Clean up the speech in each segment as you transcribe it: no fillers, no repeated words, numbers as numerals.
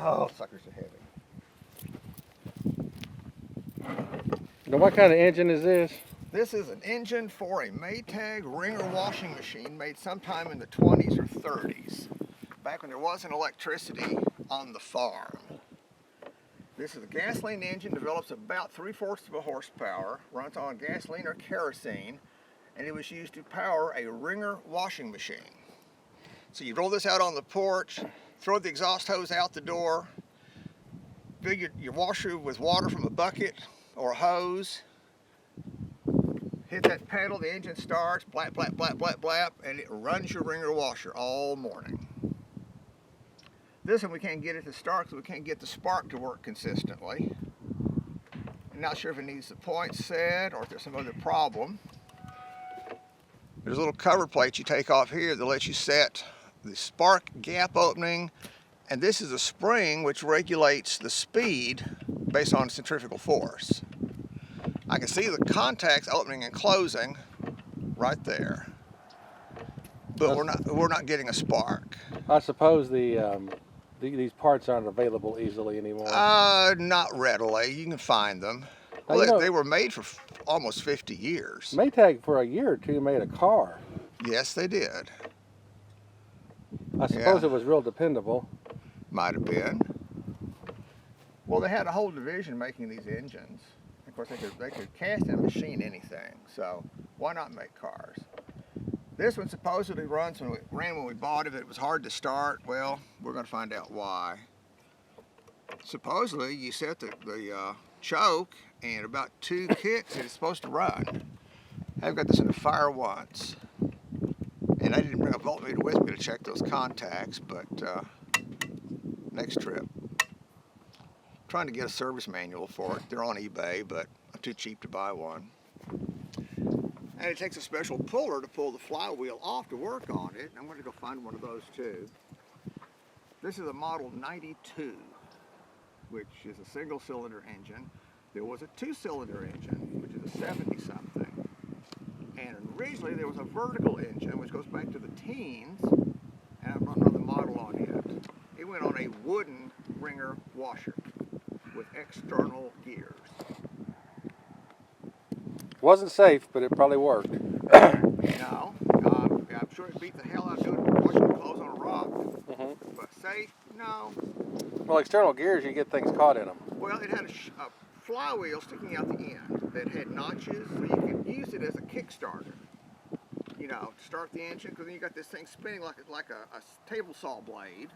Oh, suckers are heavy. Now, what kind of engine is this? This is an engine for a Maytag Ringer washing machine made sometime in the 20s or 30s, back when there wasn't electricity on the farm. This is a gasoline engine, develops about 3/4 of a horsepower, runs on gasoline or kerosene, and it was used to power a Ringer washing machine. So you roll this out on the porch, throw the exhaust hose out the door, fill your washer with water from a bucket or a hose, hit that pedal, the engine starts, blap, blap, blap, blap, blap, and it runs your Ringer washer all morning. This one we can't get it to start because we can't get the spark to work consistently. I'm not sure if it needs the point set or if there's some other problem. There's a little cover plate you take off here that lets you set the spark gap opening, and this is a spring which regulates the speed based on centrifugal force. I can see the contacts opening and closing right there, but we're not getting a spark. I suppose these parts aren't available easily anymore. Not readily. You can find them. Now, Well, they were made for almost 50 years. Maytag for a year or two made a car. Yes, they did. I suppose it was real dependable. Might have been. Well, they had a whole division making these engines. Of course, they could cast and machine anything, so why not make cars? This one supposedly ran when we bought it. It was hard to start. Well, we're going to find out why. Supposedly, you set the choke and about 2 kicks and it's supposed to run. I've got this in the fire once, and I didn't bring a voltmeter with me to check those contacts, but next trip. Trying to get a service manual for it. They're on eBay, but I'm too cheap to buy one. And it takes a special puller to pull the flywheel off to work on it. I'm going to go find one of those too. This is a model 92, which is a single-cylinder engine. There was a 2-cylinder engine, which is a 70-something. And originally there was a vertical engine, which goes back to the teens, and I don't know the model on it. It went on a wooden Ringer washer with external gears. Wasn't safe, but it probably worked. No, I'm sure it beat the hell out of doing washing clothes on a rock. But safe? No. Well, external gears, you get things caught in them. Well, it had a flywheel sticking out the end that had notches, so you could use it as a Kickstarter. You know, to start the engine, because then you got this thing spinning like a table saw blade,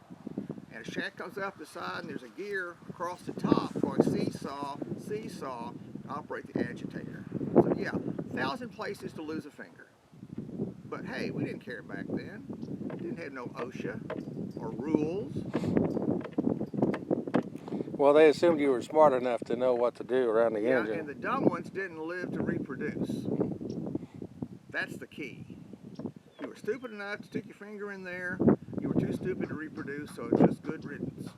and a shaft comes up the side, and there's a gear across the top going seesaw, seesaw, to operate the agitator. So yeah, 1,000 places to lose a finger. But hey, we didn't care back then. Didn't have no OSHA or rules. Well, they assumed you were smart enough to know what to do around the engine. And the dumb ones didn't live to reproduce. That's the key. If you were stupid enough to stick your finger in there, you were too stupid to reproduce, so it's just good riddance.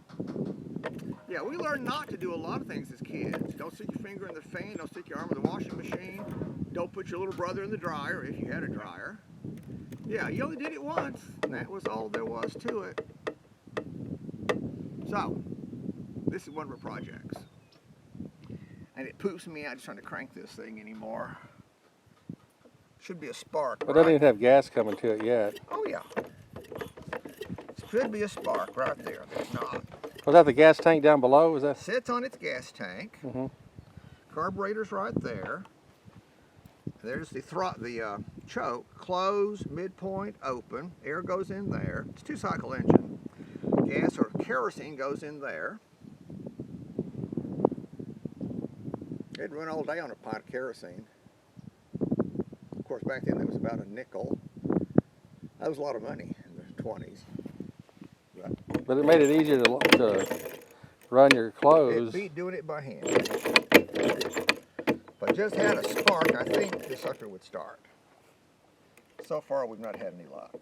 Yeah, we learned not to do a lot of things as kids. Don't stick your finger in the fan, don't stick your arm in the washing machine, don't put your little brother in the dryer if you had a dryer. Yeah, you only did it once, and that was all there was to it. So, this is one of our projects. And it poops me out just trying to crank this thing anymore. Should be a spark. But it doesn't even have gas coming to it yet. Oh yeah. Should be a spark right there. There's not. Was that the gas tank down below? Was that? Sits on its gas tank. Carburetor's right there. There's the choke, close, midpoint, open. Air goes in there. It's a 2-cycle engine. Gas or kerosene goes in there. It'd run all day on a pint of kerosene. Of course, back then it was about a nickel. That was a lot of money in the 20s. But it made it easier to run your clothes. It beat doing it by hand. If I just had a spark, I think the sucker would start. So far, we've not had any luck.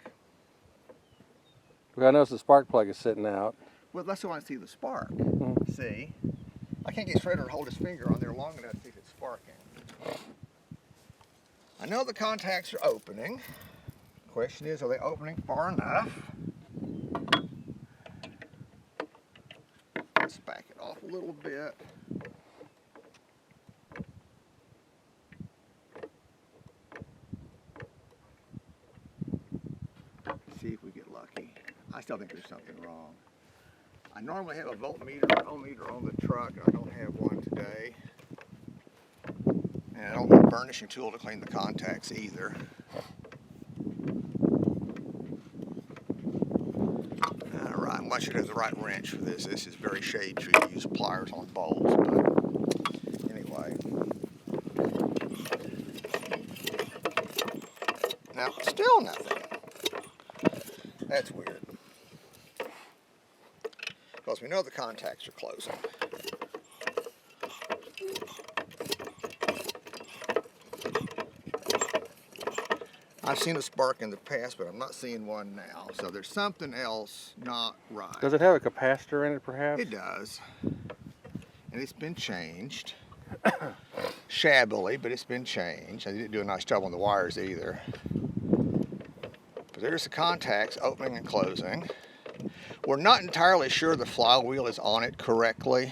Well, I noticed the spark plug is sitting out. Well, that's why I see the spark. See? I can't get Shredder to hold his finger on there long enough to see if it's sparking. I know the contacts are opening. The question is, are they opening far enough? a little bit. See if we get lucky. I still think there's something wrong. I normally have a voltmeter and ohmmeter on the truck. I don't have one today. And I don't have a burnishing tool to clean the contacts either. Alright, I should have the right wrench for this. This is very shade tree to use pliers on bolts, but anyway. Now, still nothing. That's weird. Because we know the contacts are closing. I've seen a spark in the past, but I'm not seeing one now. So there's something else not right. Does it have a capacitor in it, perhaps? It does. And it's been changed. Shabbily, but it's been changed. I didn't do a nice job on the wires either. But there's the contacts opening and closing. We're not entirely sure the flywheel is on it correctly.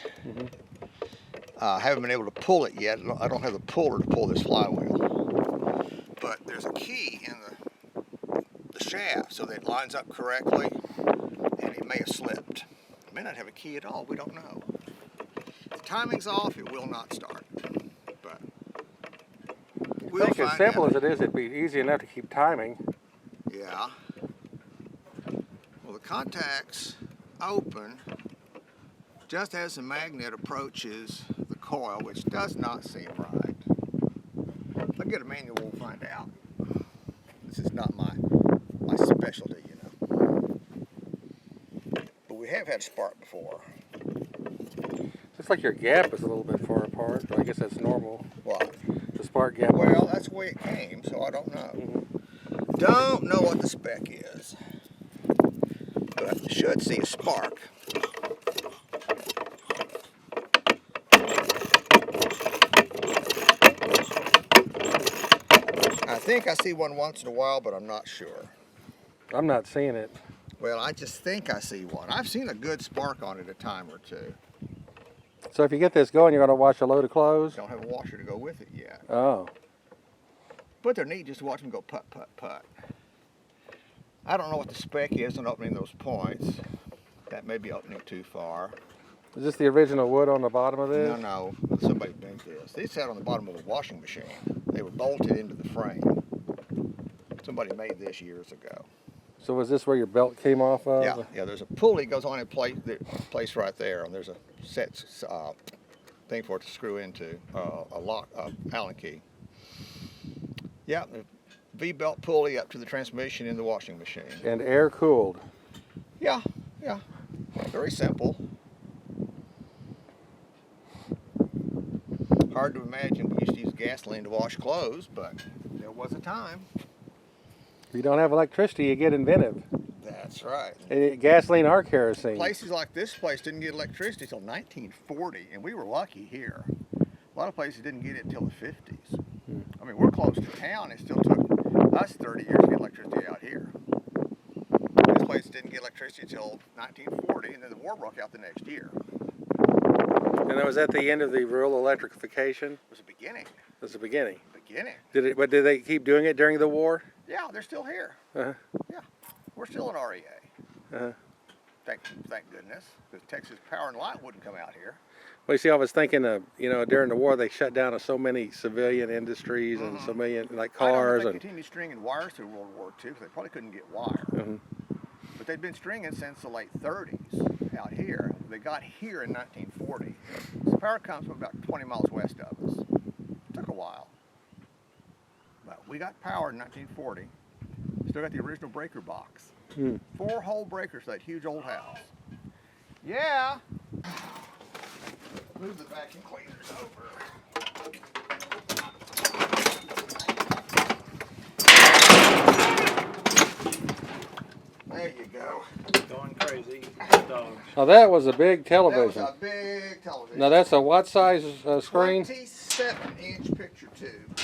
I haven't been able to pull it yet. I don't have the puller to pull this flywheel. But there's a key in the shaft so that it lines up correctly, and it may have slipped. It may not have a key at all, we don't know. If the timing's off, it will not start. But we'll I think as find simple out. as it is, it'd be easy enough to keep timing. Yeah. Well, the contacts open just as the magnet approaches the coil, which does not seem right. If I get a manual, we'll find out. This is not my specialty, you know. But we have had a spark before. Looks like your gap is a little bit far apart, but I guess that's normal. What? The spark gap. Well, that's the way it came, so I don't know. Don't know what the spec is, but should see a spark. I think I see one once in a while, but I'm not sure. I'm not seeing it. Well, I just think I see one. I've seen a good spark on it a time or two. So if you get this going, you're going to watch a load to close? Don't have a washer to go with it yet. Oh. But they're neat just to watch them go putt, putt, putt. I don't know what the spec is on opening those points. That may be opening too far. Is this the original wood on the bottom of this? No, somebody bent this. They sat on the bottom of a washing machine. They were bolted into the frame. Somebody made this years ago. So was this where your belt came off of? Yeah, there's a pulley goes on in place right there, and there's a set thing for it to screw into, a lock, Allen key. Yeah, the V-belt pulley up to the transmission in the washing machine. And air cooled. Yeah, very simple. Hard to imagine we used to use gasoline to wash clothes, but there was a time. If you don't have electricity, you get inventive. That's right. Gasoline or kerosene. Places like this place didn't get electricity until 1940, and we were lucky here. A lot of places didn't get it until the 50s. I mean, we're close to town. It still took us 30 years to get electricity out here. This place didn't get electricity until 1940, and then the war broke out the next year. And that was at the end of the rural electrification? It was the beginning. That's the beginning. Beginning. Did they keep doing it during the war? Yeah, they're still here. Uh-huh. Yeah, we're still in REA. Uh-huh. Thank goodness, because Texas Power and Light wouldn't come out here. Well, you see, I was thinking of, during the war, they shut down so many civilian industries and so many, like cars. I don't know if they and continued stringing wires through World War II, because they probably couldn't get wire. But they'd been stringing since the late 30s out here. They got here in 1940. So power comes from about 20 miles west of us. Took a while. But we got power in 1940. Still got the original breaker box. 4-hole breakers for that huge old house. Yeah. Move the vacuum cleaners over. There you go. Going crazy. Dogs. Now that was a big That television. was a big television. Now that's a what size screen? 27-inch picture tube.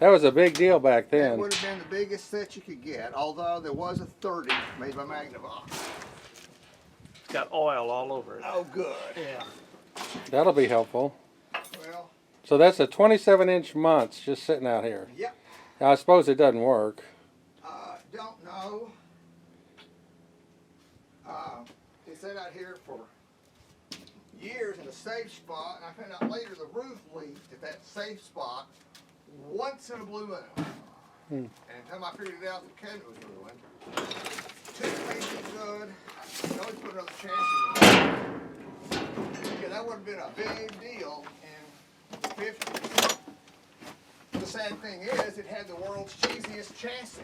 That was a big deal back That then. would have been the biggest set you could get, although there was a 30 made by Magnavox. It's got oil all over it. Oh, good. Yeah. That'll be helpful. Well, So that's a 27-inch Muntz just sitting out here. yep. Now, I suppose it doesn't work. Don't know. It sat out here for years in a safe spot, and I found out later the roof leaked at that safe spot once in a blue moon. And until I figured it out, the cabinet was ruined. Two pieces good. I always put another chassis in. Yeah, that would have been a big deal in the 50s. The sad thing is, it had the world's cheesiest chassis.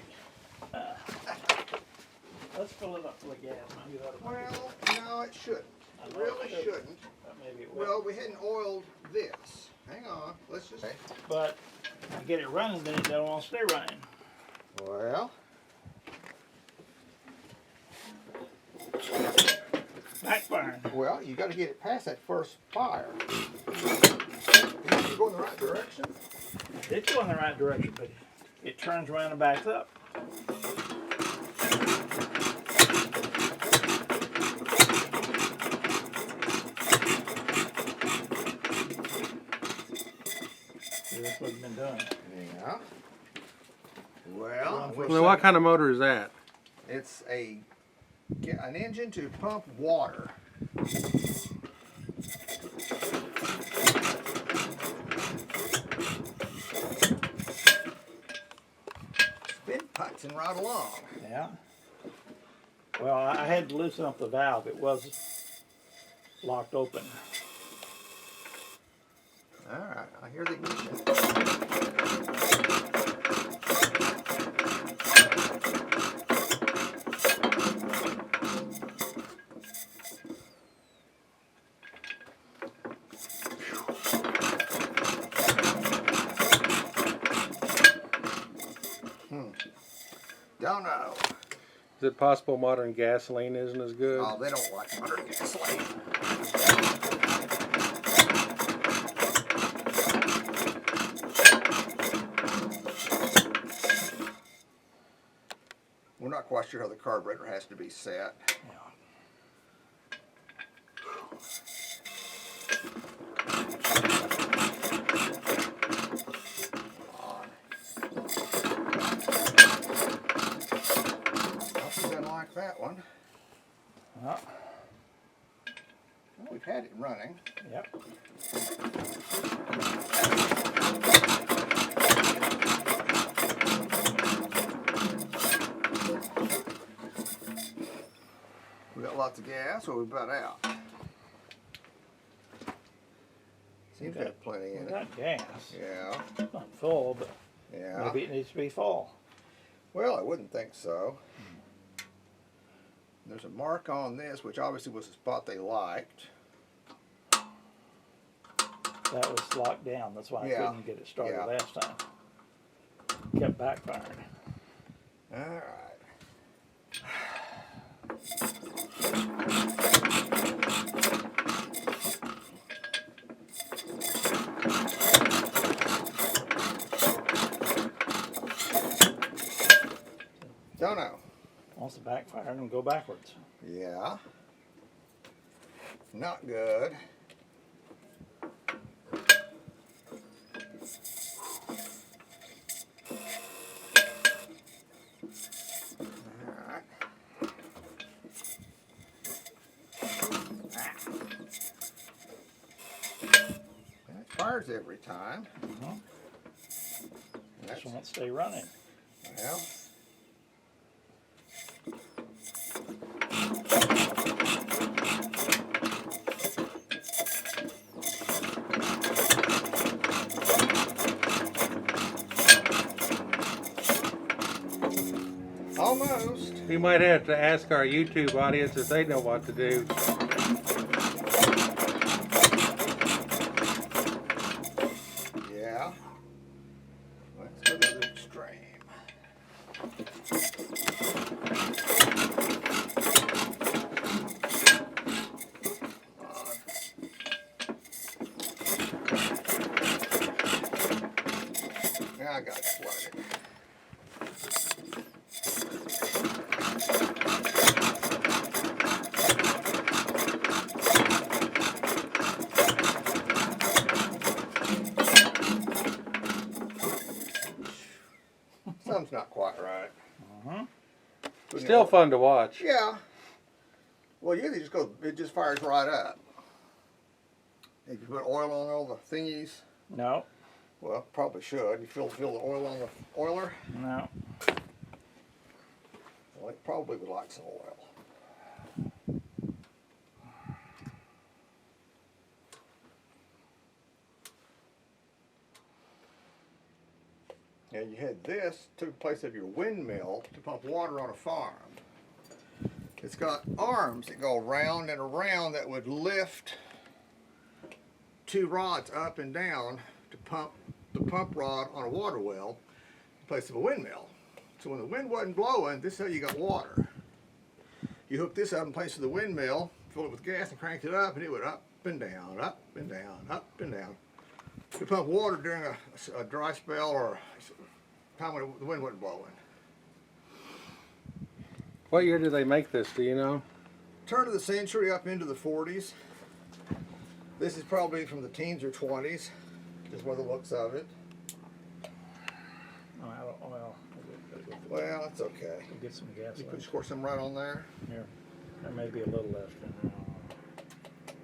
Let's fill it up full of gas. Maybe that'll Well, no, it shouldn't. I It know really it shouldn't. shouldn't. maybe it will. Well, we hadn't oiled this. Hang on, let's just. But if you get it running, then it don't want to stay running. Well, Backburn. well, you got to get it past that first fire. You go in the right direction. It's going in the right direction, but it turns around and backs up. See, that's what it's been doing. Yeah. Well, For a Now, what kind of motor is that? it's an engine to pump water. Been putzing right along. Yeah. Well, I had to loosen up the valve. It was locked open. All right, I hear the ignition. Don't know. Is it possible modern gasoline isn't as good? Oh, they don't like modern gasoline. We're not quite sure how the carburetor has to be set. Yeah. She doesn't like that one. Well, Well, we've had it running. yep. We got lots of gas, so we about out. Seems to have plenty We in it. got gas. Yeah, It's not full, but yeah. maybe it needs to be full. Well, I wouldn't think so. There's a mark on this, which obviously was the spot they liked. That was locked down. That's why I Yeah. couldn't get it started Yeah. last time. Kept backfiring. All right. Don't know. Wants to backfire and go backwards. Yeah. Not good. Alright. That fires every time. Mhm. That's, Just won't stay running. well, almost. We might have to ask our YouTube audience if they know what to do. Yeah. Let's go to the extreme. Yeah, I got it flooded. Something's not quite right. Still fun to watch. Yeah. Well, usually it just fires right up. If you put oil on all the thingies, No, well, probably should. You fill the oil on the oiler. no. Well, it probably would like some oil. And you had this took the place of your windmill to pump water on a farm. It's got arms that go around and around that would lift two rods up and down to pump the pump rod on a water well in place of a windmill. So when the wind wasn't blowing, this is how you got water. You hook this up in place of the windmill, fill it with gas and cranked it up, and it would up and down, up and down, up and down. To pump water during a dry spell or a time when the wind wasn't blowing. What year did they make this? Do you know? Turn of the century up into the 40s. This is probably from the teens or 20s, just by the looks of it. Oh, I don't, well, Well, it's okay. we'll get some You gasoline. could score some right on there. Here, there may be a little left in there.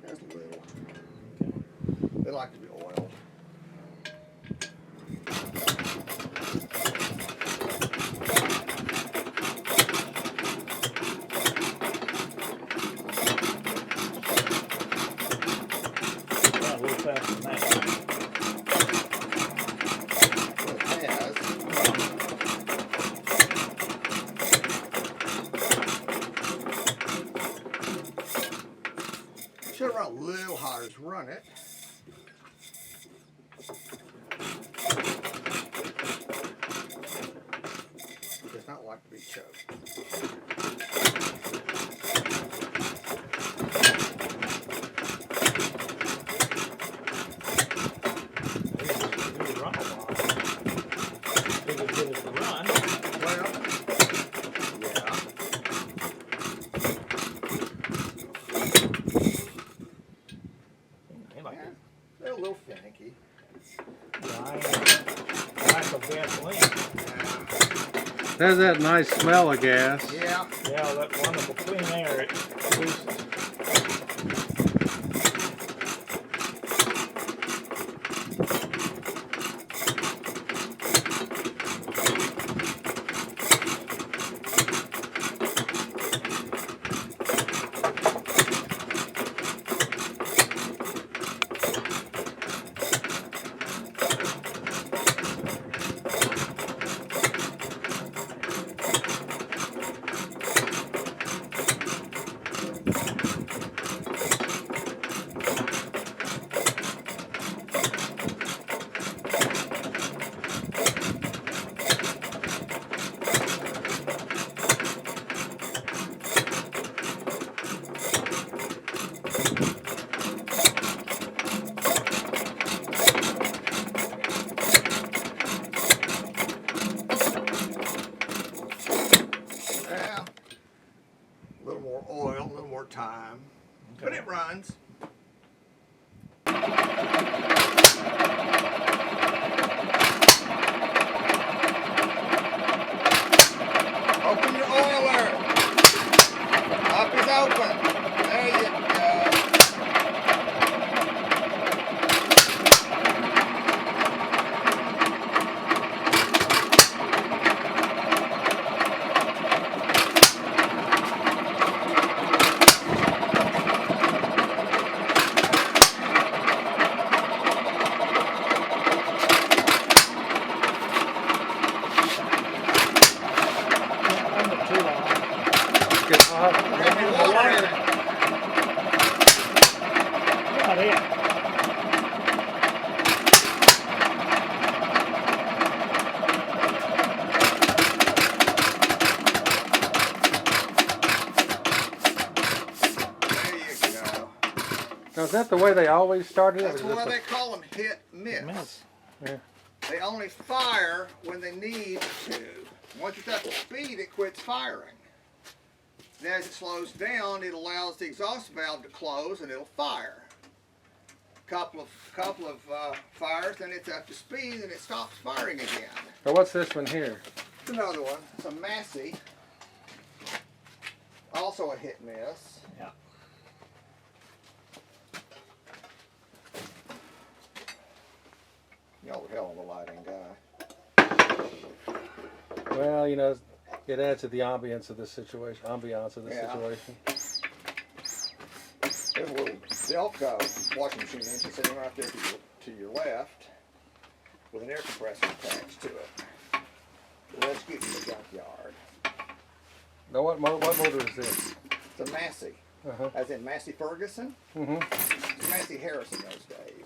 There's a little. Okay. They like to be oiled. Yeah, a little faster than that. Well, it has. Should run a little hotter to run it. It does not like to be choked. It would run a while. It would get it to run. Well, yeah. They like it. They're a little finicky. Lack of gasoline. There's that nice smell of gas. Yeah. Yeah, that wonderful clean air it produces. Yeah. A little more oil, a little more time. But it runs. Open your oiler. Up is open. There you go. Can't run it too long. Get hot. Grab your water in it. Not it. There you go. Now, is that the way they always started it? That's Or is why this they call them hit miss. Miss. They only fire when they need to. Once it's up to speed, it quits firing. Then as it slows down, it allows the exhaust valve to close and it'll fire. Couple of fires, then it's up to speed and it stops firing again. Or what's this one here? another one. It's a Massey. Also a hit and miss. Yeah. Y'all are hell of a lighting guy. Well, you know, it adds to the ambience of this situation. Yeah. Situation. There's a little Delco washing machine engine sitting right there to your left with an air compressor attached to it. Let's get in the junkyard. Now, what motor is this? It's a Massey, Uh-huh. as in Massey Ferguson. Mm-hmm. It's Massey Harrison those days.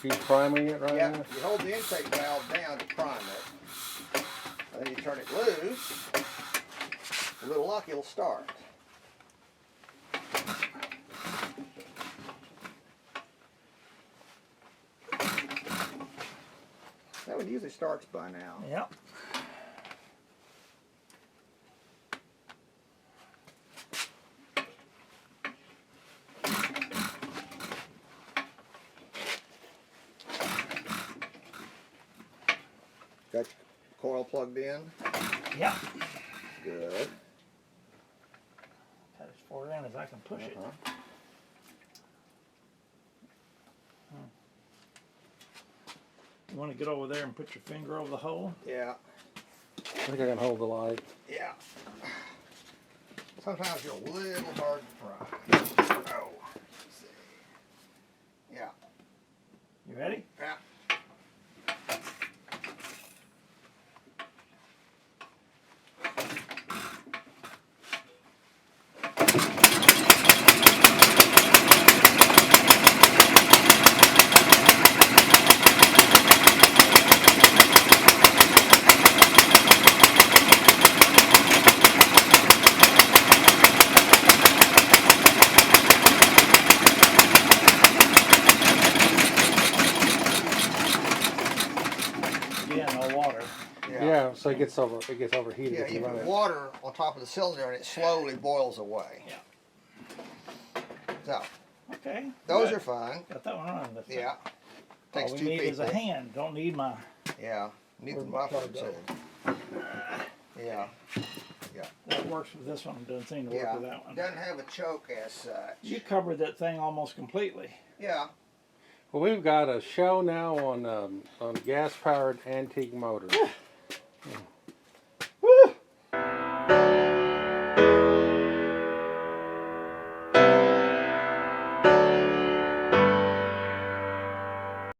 He's priming it right Yeah, now. you hold the intake valve down to prime it, and then you turn it loose. With a little luck, it'll start. That one usually starts by now. Yep. Got your coil plugged in? Yep. Good. Got as far in as I can push it. Uh-huh. You want to get over there and put your finger over the hole? Yeah, I think I can hold the light. yeah. Sometimes you're a little hard to pry. Oh, let's see. Yeah, You ready? yeah. Yeah, no water. Yeah, so it gets overheated Yeah, if you you run put it. water on top of the cylinder and it slowly boils away. Yeah. So, Okay. those good. are fun. Got that one running. That's Yeah. All Takes we two need is a people. hand. Don't need my. Yeah. Need the Where'd the muffler plug go? too. Yeah. That works with this one. Doesn't seem to work Yeah. with that one. Doesn't have a choke as such. You covered that thing almost completely. Yeah. Well, we've got a show now on gas-powered antique motors.